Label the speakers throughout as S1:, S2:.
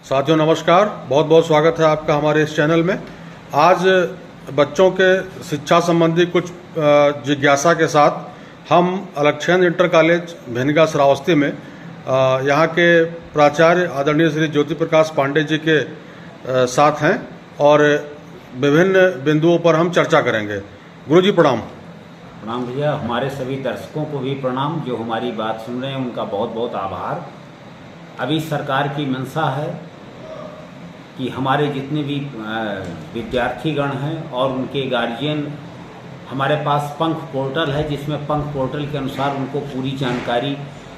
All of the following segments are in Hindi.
S1: साथियों नमस्कार, बहुत बहुत स्वागत है आपका हमारे इस चैनल में। आज बच्चों के शिक्षा संबंधी कुछ जिज्ञासा के साथ हम अलक्षेत्र इंटर कॉलेज भिनगा श्रावस्ती में यहाँ के प्राचार्य आदरणीय श्री ज्योति प्रकाश पांडे जी के साथ हैं और विभिन्न बिंदुओं पर हम चर्चा करेंगे। गुरु जी प्रणाम।
S2: प्रणाम भैया, हमारे सभी दर्शकों को भी प्रणाम, जो हमारी बात सुन रहे हैं उनका बहुत बहुत आभार। अभी सरकार की मंशा है कि हमारे जितने भी विद्यार्थीगण हैं और उनके गार्जियन, हमारे पास पंख पोर्टल है जिसमें पंख पोर्टल के अनुसार उनको पूरी जानकारी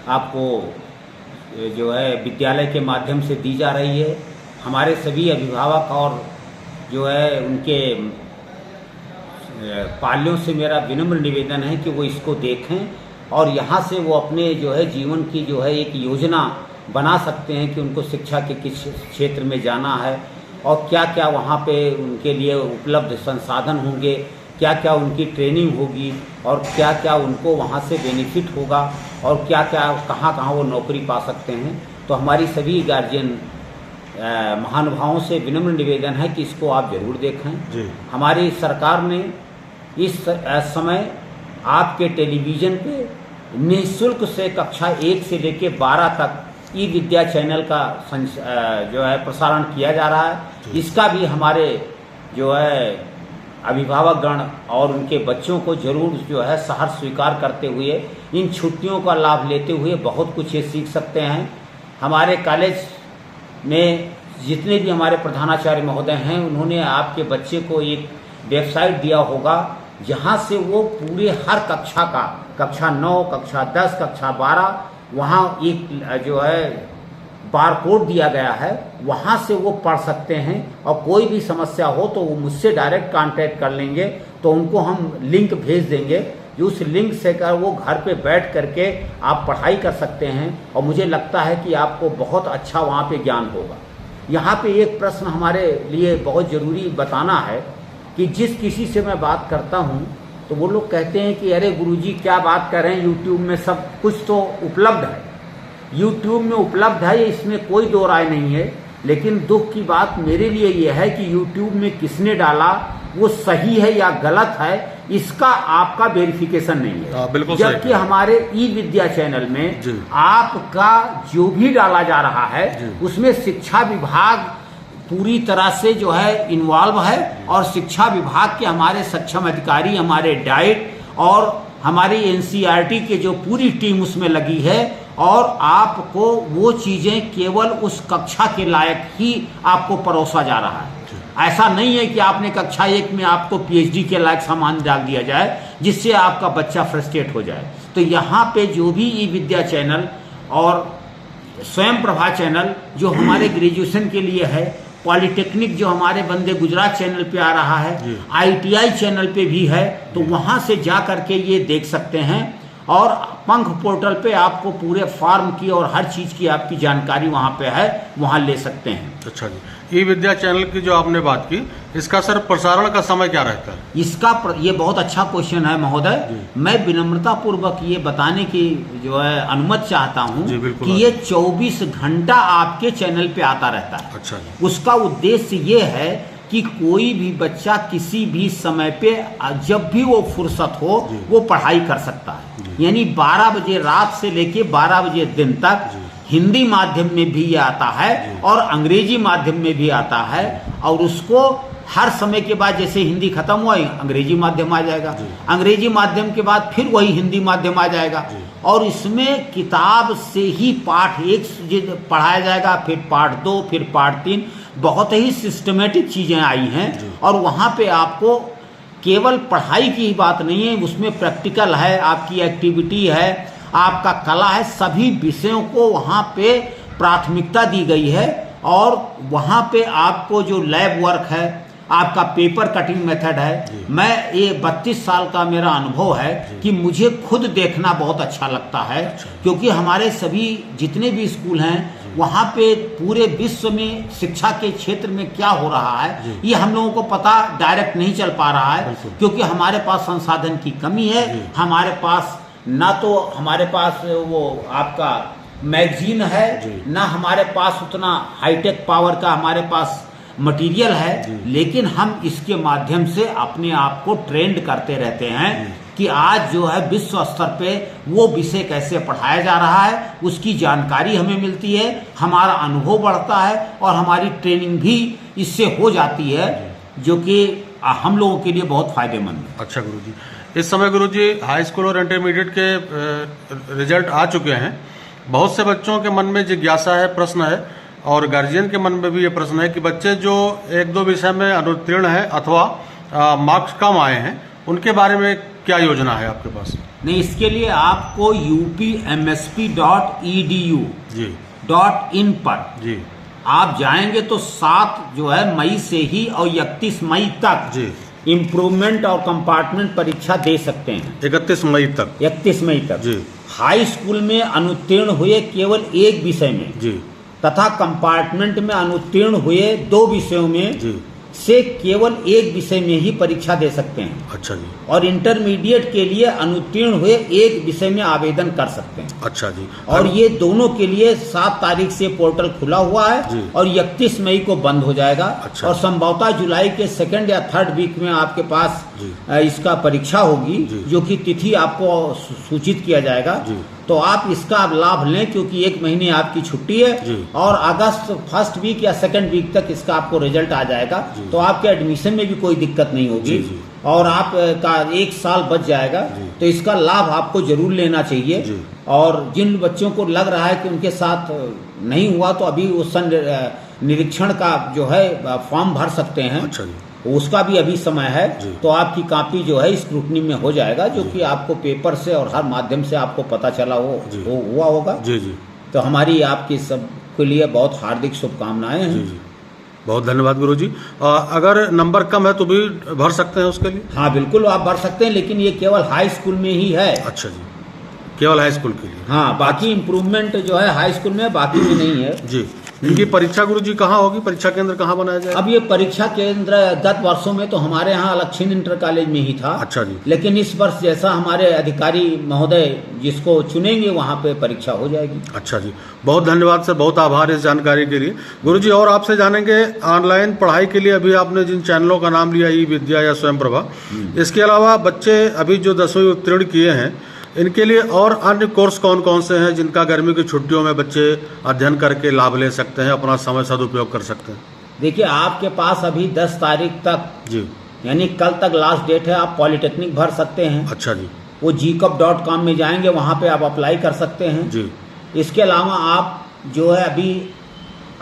S2: आपको जो है विद्यालय के माध्यम से दी जा रही है। हमारे सभी अभिभावक और जो है उनके पाल्यों से मेरा विनम्र निवेदन है कि वो इसको देखें और यहाँ से वो अपने जो है जीवन की जो है एक योजना बना सकते हैं कि उनको शिक्षा के किस क्षेत्र में जाना है और क्या क्या वहाँ पे उनके लिए उपलब्ध संसाधन होंगे, क्या क्या उनकी ट्रेनिंग होगी और क्या क्या उनको वहाँ से बेनिफिट होगा और क्या क्या कहाँ कहाँ वो नौकरी पा सकते हैं। तो हमारी सभी गार्जियन महानुभावों से विनम्र निवेदन है कि इसको आप जरूर देखें जी। हमारी सरकार ने इस समय आपके टेलीविज़न पे निःशुल्क से कक्षा 1 से लेकर 12 तक ई विद्या चैनल का जो है प्रसारण किया जा रहा है। इसका भी हमारे जो है अभिभावकगण और उनके बच्चों को जरूर जो है सहर्ष स्वीकार करते हुए इन छुट्टियों का लाभ लेते हुए बहुत कुछ ये सीख सकते हैं। हमारे कॉलेज में जितने भी हमारे प्रधानाचार्य महोदय हैं उन्होंने आपके बच्चे को एक वेबसाइट दिया होगा जहां से वो पूरे हर कक्षा का, कक्षा 9, कक्षा 10, कक्षा 12, वहाँ एक जो है बारकोड दिया गया है, वहाँ से वो पढ़ सकते हैं और कोई भी समस्या हो तो वो मुझसे डायरेक्ट कांटेक्ट कर लेंगे तो उनको हम लिंक भेज देंगे। जो उस लिंक से कर वो घर पे बैठ करके आप पढ़ाई कर सकते हैं और मुझे लगता है कि आपको बहुत अच्छा वहाँ पे ज्ञान होगा। यहाँ पे एक प्रश्न हमारे लिए बहुत ज़रूरी बताना है कि जिस किसी से मैं बात करता हूँ तो वो लोग कहते हैं कि अरे गुरुजी क्या बात कर रहे हैं, यूट्यूब में सब कुछ तो उपलब्ध है, यूट्यूब में उपलब्ध है, इसमें कोई दो राय नहीं है। लेकिन दुख की बात मेरे लिए ये है कि यूट्यूब में किसने डाला वो सही है या गलत है, इसका आपका वेरिफिकेशन नहीं है। बिल्कुल। जबकि हमारे ई विद्या चैनल में आपका जो भी डाला जा रहा है उसमें शिक्षा विभाग पूरी तरह से जो है इन्वॉल्व है और शिक्षा विभाग के हमारे सक्षम अधिकारी, हमारे डाइट और हमारी एनसीईआरटी के जो पूरी टीम उसमें लगी है और आपको वो चीज़ें केवल उस कक्षा के लायक ही आपको परोसा जा रहा है। ऐसा नहीं है कि आपने कक्षा 1 में आपको पीएचडी के लायक सामान डाल दिया जाए जिससे आपका बच्चा फ्रस्ट्रेट हो जाए। तो यहाँ पे जो भी ई विद्या चैनल और स्वयं प्रभा चैनल जो हमारे ग्रेजुएशन के लिए है, पॉलिटेक्निक जो हमारे बंदे गुजरात चैनल पे आ रहा है, आईटीआई चैनल पे भी है, तो वहाँ से जा करके ये देख सकते हैं और पंख पोर्टल पे आपको पूरे फॉर्म की और हर चीज़ की आपकी जानकारी वहाँ पे है, वहाँ ले सकते हैं। अच्छा जी,
S1: ई विद्या चैनल की जो आपने बात की, इसका सर प्रसारण का समय क्या रहता है?
S2: इसका ये बहुत अच्छा क्वेश्चन है महोदय। मैं विनम्रता पूर्वक ये बताने की जो है अनुमति चाहता हूँ कि ये 24 घंटा आपके चैनल पे आता रहता है।
S1: अच्छा।
S2: उसका उद्देश्य ये है कि कोई भी बच्चा किसी भी समय पे जब भी वो फुर्सत हो वो पढ़ाई कर सकता है। यानी 12 बजे रात से लेके 12 बजे दिन तक हिंदी माध्यम में भी आता है और अंग्रेजी माध्यम में भी आता है और उसको हर समय के बाद जैसे हिंदी खत्म हुआ अंग्रेजी माध्यम आ जाएगा, अंग्रेजी माध्यम के बाद फिर वही हिंदी माध्यम आ जाएगा और इसमें किताब से ही पाठ 1 पढ़ाया जाएगा, फिर पाठ 2, फिर पाठ 3, बहुत ही सिस्टमेटिक चीज़ें आई हैं। और वहाँ पे आपको केवल पढ़ाई की ही बात नहीं है, उसमें प्रैक्टिकल है, आपकी एक्टिविटी है, आपका कला है, सभी विषयों को वहाँ पे प्राथमिकता दी गई है। और वहाँ पे आपको जो लैब वर्क है, आपका पेपर कटिंग मेथड है। मैं ये 32 साल का मेरा अनुभव है कि मुझे खुद देखना बहुत अच्छा लगता है, क्योंकि हमारे सभी जितने भी स्कूल हैं वहाँ पे पूरे विश्व में शिक्षा के क्षेत्र में क्या हो रहा है ये हम लोगों को पता डायरेक्ट नहीं चल पा रहा है, क्योंकि हमारे पास संसाधन की कमी है। हमारे पास ना तो हमारे पास वो आपका मैगजीन है, ना हमारे पास उतना हाईटेक पावर का हमारे पास मटेरियल है, लेकिन हम इसके माध्यम से अपने आप को ट्रेंड करते रहते हैं कि आज जो है विश्व स्तर पे वो विषय कैसे पढ़ाया जा रहा है, उसकी जानकारी हमें मिलती है, हमारा अनुभव बढ़ता है और हमारी ट्रेनिंग भी इससे हो जाती है, जो कि हम लोगों के लिए बहुत फायदेमंद है।
S1: अच्छा गुरुजी, इस समय गुरुजी हाई स्कूल और इंटरमीडिएट के रिजल्ट आ चुके हैं। बहुत से बच्चों के मन में जिज्ञासा है, प्रश्न है, और गार्जियन के मन में भी ये प्रश्न है कि बच्चे जो एक दो विषय में अनुत्तीर्ण है अथवा मार्क्स कम आए हैं, उनके बारे में क्या योजना है आपके पास?
S2: नहीं, इसके लिए आपको upmsp.edu.in पर
S1: जी
S2: आप जाएंगे तो 7 जो है मई से ही और 31 मई तक
S1: जी
S2: इम्प्रूवमेंट और कंपार्टमेंट परीक्षा दे सकते हैं।
S1: 31 मई तक
S2: 31 मई तक
S1: जी।
S2: हाई स्कूल में अनुत्तीर्ण हुए केवल एक विषय में
S1: जी
S2: तथा कंपार्टमेंट में अनुत्तीर्ण हुए 2 विषयों में
S1: जी
S2: से केवल एक विषय में ही परीक्षा दे सकते हैं।
S1: अच्छा जी।
S2: और इंटरमीडिएट के लिए अनुत्तीर्ण हुए एक विषय में आवेदन कर सकते हैं।
S1: अच्छा जी।
S2: और ये दोनों के लिए 7 तारीख से पोर्टल खुला हुआ है और 31 मई को बंद हो जाएगा।
S1: अच्छा।
S2: और संभवतः जुलाई के 2nd या 3rd वीक में आपके पास इसका परीक्षा होगी, जो कि तिथि आपको सूचित किया जाएगा। तो आप इसका लाभ लें, क्योंकि 1 महीने आपकी छुट्टी है और अगस्त 1st वीक या 2nd वीक तक इसका आपको रिजल्ट आ जाएगा। तो आपके एडमिशन में भी कोई दिक्कत नहीं होगी और आप का 1 साल बच जाएगा। तो इसका लाभ आपको जरूर लेना चाहिए। और जिन बच्चों को लग रहा है कि उनके साथ नहीं हुआ, तो अभी उस निरीक्षण का जो है फॉर्म भर सकते हैं।
S1: अच्छा जी।
S2: उसका भी अभी समय है। तो आपकी कॉपी जो है स्क्रूटनी में हो जाएगा, जो कि आपको पेपर से और हर माध्यम से आपको पता चला हुआ होगा।
S1: जी जी।
S2: तो हमारी आपकी सबके लिए बहुत हार्दिक शुभकामनाएं हैं।
S1: जी। बहुत धन्यवाद गुरुजी। अगर नंबर कम है तो भी भर सकते हैं उसके लिए?
S2: हाँ बिल्कुल, आप भर सकते हैं, लेकिन ये केवल हाई स्कूल में ही है।
S1: अच्छा जी, केवल हाई स्कूल के लिए?
S2: हाँ, बाकी इम्प्रूवमेंट जो है हाई स्कूल में, बाकी में नहीं है।
S1: जी। इनकी परीक्षा गुरुजी कहाँ होगी? परीक्षा केंद्र कहाँ बनाया जाएगा?
S2: अब ये परीक्षा केंद्र गत वर्षों में तो हमारे यहाँ अलक्षिण इंटर कॉलेज में ही था।
S1: अच्छा जी।
S2: लेकिन इस वर्ष जैसा हमारे अधिकारी महोदय जिसको चुनेंगे वहाँ पे परीक्षा हो जाएगी।
S1: अच्छा जी, बहुत धन्यवाद सर, बहुत आभार इस जानकारी के लिए। गुरुजी और आपसे जानेंगे ऑनलाइन पढ़ाई के लिए अभी आपने जिन चैनलों का नाम लिया, ई विद्या या स्वयं प्रभा, इसके अलावा बच्चे अभी जो 10वीं उत्तीर्ण किए हैं, इनके लिए और अन्य कोर्स कौन कौन से हैं जिनका गर्मी की छुट्टियों में बच्चे अध्ययन करके लाभ ले सकते हैं, अपना समय सदुपयोग कर सकते हैं?
S2: देखिए, आपके पास अभी 10 तारीख तक
S1: जी,
S2: यानी कल तक लास्ट डेट है, आप पॉलिटेक्निक भर सकते हैं।
S1: अच्छा जी।
S2: वो gcup.com में जाएंगे, वहाँ पे आप अप्लाई कर सकते हैं
S1: जी।
S2: इसके अलावा आप जो है अभी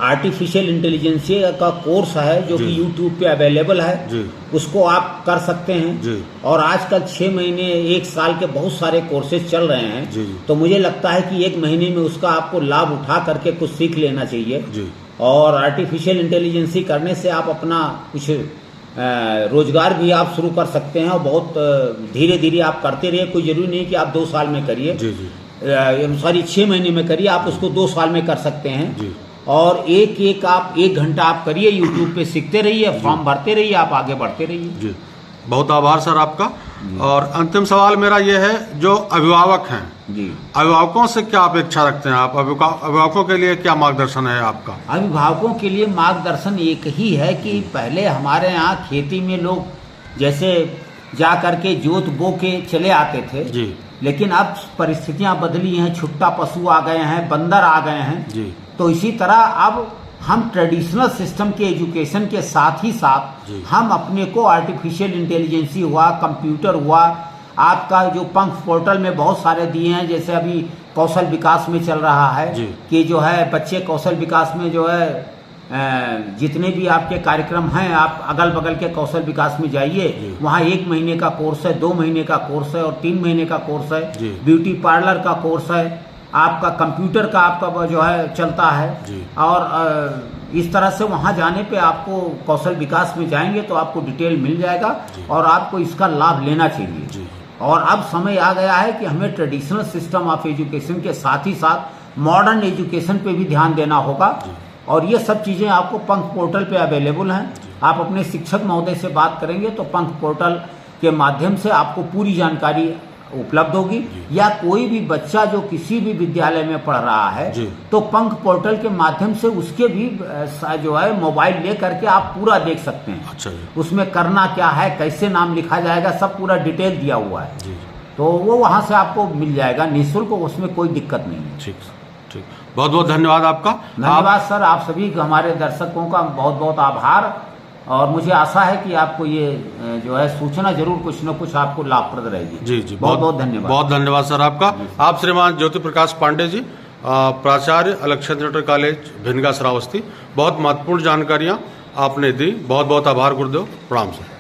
S2: आर्टिफिशियल इंटेलिजेंस का कोर्स है जो कि यूट्यूब पे अवेलेबल है
S1: जी।
S2: उसको आप कर सकते हैं
S1: जी।
S2: और आजकल 6 महीने 1 साल के बहुत सारे कोर्सेज चल रहे हैं।
S1: जी।
S2: तो मुझे लगता है कि 1 महीने में उसका आपको लाभ उठा करके कुछ सीख लेना चाहिए।
S1: जी।
S2: और आर्टिफिशियल इंटेलिजेंसी करने से आप अपना कुछ रोजगार भी आप शुरू कर सकते हैं और बहुत धीरे धीरे आप करते रहिए। कोई जरूरी नहीं कि आप 2 साल में करिए,
S1: जी जी,
S2: सॉरी 6 महीने में करिए, आप उसको 2 साल में कर सकते हैं।
S1: जी।
S2: और आप 1 घंटा आप करिए, यूट्यूब पे सीखते रहिए, फॉर्म भरते रहिए, आप आगे बढ़ते रहिए।
S1: जी, बहुत आभार सर आपका। और अंतिम सवाल मेरा ये है, जो अभिभावक हैं
S2: जी,
S1: अभिभावकों से क्या अपेक्षा रखते हैं आप? अभिभावकों के लिए क्या मार्गदर्शन है आपका?
S2: अभिभावकों के लिए मार्गदर्शन एक ही है कि पहले हमारे यहाँ खेती में लोग जैसे जा करके जोत बो के चले आते थे
S1: जी।
S2: लेकिन अब परिस्थितियां बदली हैं, छुट्टा पशु आ गए हैं, बंदर आ गए हैं
S1: जी।
S2: तो इसी तरह अब हम ट्रेडिशनल सिस्टम के एजुकेशन के साथ ही साथ हम अपने को आर्टिफिशियल इंटेलिजेंसी हुआ, कंप्यूटर हुआ, आपका जो पंख पोर्टल में बहुत सारे दिए हैं, जैसे अभी कौशल विकास में चल रहा है कि जो है बच्चे कौशल विकास में जो है जितने भी आपके कार्यक्रम हैं, आप अगल बगल के कौशल विकास में जाइए, वहाँ 1 महीने का कोर्स है, 2 महीने का कोर्स है और 3 महीने का कोर्स है, ब्यूटी पार्लर का कोर्स है, आपका कंप्यूटर का आपका जो है चलता है। और इस तरह से वहाँ जाने पे आपको कौशल विकास में जाएंगे तो आपको डिटेल मिल जाएगा और आपको इसका लाभ लेना चाहिए। और अब समय आ गया है कि हमें ट्रेडिशनल सिस्टम ऑफ एजुकेशन के साथ ही साथ मॉडर्न एजुकेशन पे भी ध्यान देना होगा। और ये सब चीज़ें आपको पंख पोर्टल पे अवेलेबल हैं। आप अपने शिक्षक महोदय से बात करेंगे तो पंख पोर्टल के माध्यम से आपको पूरी जानकारी उपलब्ध होगी, या कोई भी बच्चा जो किसी भी विद्यालय में पढ़ रहा है
S1: जी।
S2: तो पंख पोर्टल के माध्यम से उसके भी जो है मोबाइल ले करके आप पूरा देख सकते हैं।
S1: अच्छा जी।
S2: उसमें करना क्या है, कैसे नाम लिखा जाएगा, सब पूरा डिटेल दिया हुआ है।
S1: जी।
S2: तो वो वहाँ से आपको मिल जाएगा निःशुल्क, उसमें कोई दिक्कत नहीं है।
S1: ठीक ठीक, बहुत बहुत धन्यवाद आपका।
S2: धन्यवाद सर, आप सभी हमारे दर्शकों का बहुत बहुत आभार, और मुझे आशा है कि आपको ये जो है सूचना जरूर कुछ न कुछ आपको लाभप्रद रहेगी।
S1: जी जी,
S2: बहुत बहुत धन्यवाद।
S1: बहुत धन्यवाद सर आपका। आप श्रीमान ज्योति प्रकाश पांडे जी, प्राचार्य अलक्षेत्र इंटर कॉलेज भिनगा श्रावस्ती, बहुत महत्वपूर्ण जानकारियाँ आपने दी। बहुत बहुत आभार गुरुदेव, प्रणाम सर।